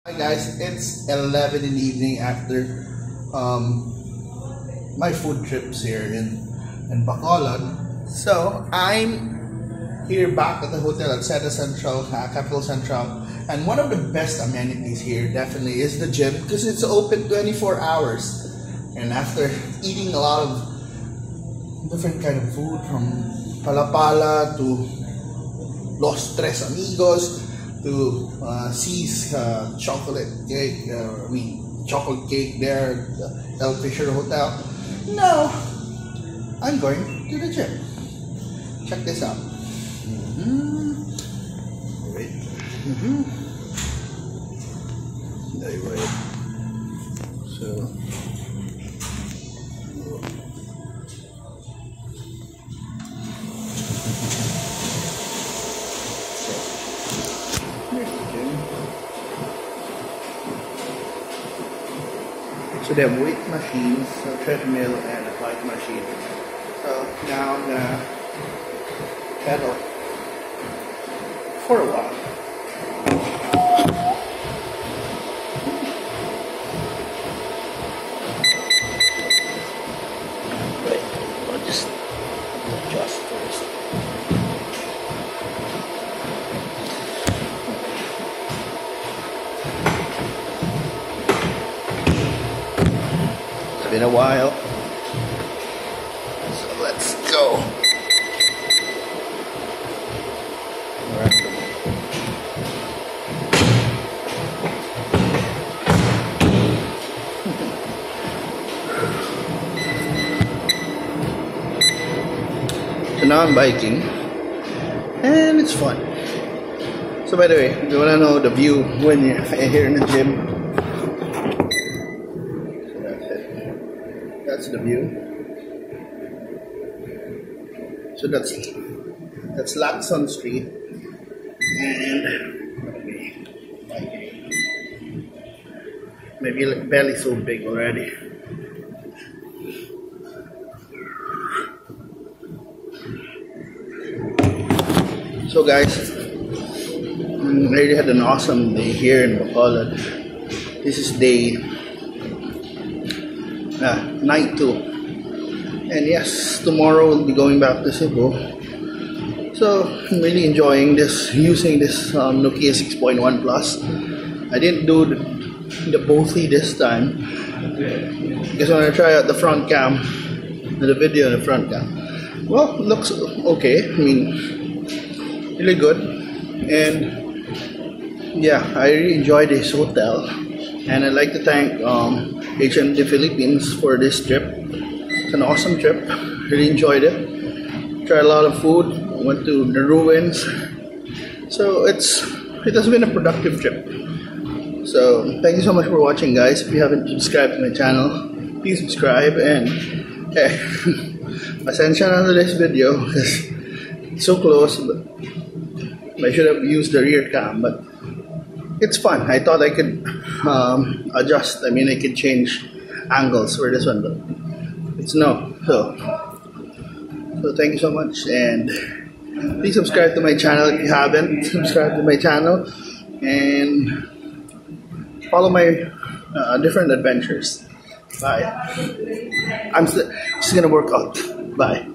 Hi guys, it's 11 in the evening after my food trips here in Bacolod. So I'm here back at the hotel at Seda Capitol Central, and one of the best amenities here definitely is the gym because it's open 24 hours. And after eating a lot of different kind of food from palapala to Los Tres Amigos to C's chocolate cake, chocolate cake there at the El Fisher Hotel. Now, I'm going to the gym. Check this out. Wait. Wait. So, so they have weight machines, a treadmill, and a bike machine. So now I'm gonna pedal for a while. Wait, I'll just adjust first. It's been a while, so let's go. So now I'm biking, and it's fun. So by the way, if you want to know the view when you're here in the gym, that's the view. So that's Lacson Street, and maybe belly so big already. So guys, I really had an awesome day here in Bacolod. This is night 2, and yes, tomorrow we'll be going back to Cebu. So I'm really enjoying this, using this Nokia 6.1 Plus. I didn't do the Bothi this time because when I try out the front cam, the video in the front cam, well, it looks okay. I mean, really good. And yeah, I really enjoyed this hotel, and I'd like to thank HMD Philippines for this trip. It's an awesome trip. Really enjoyed it. Tried a lot of food. Went to the ruins. So it has been a productive trip. So thank you so much for watching, guys. If you haven't subscribed to my channel, please subscribe. And pasensya na this video because it's so close. But I should have used the rear cam, but it's fun. I thought I could adjust. I mean, I could change angles for this one, but it's no. So thank you so much, and please subscribe to my channel if you haven't subscribed to my channel, and follow my different adventures. Bye. I'm just gonna work out. Bye.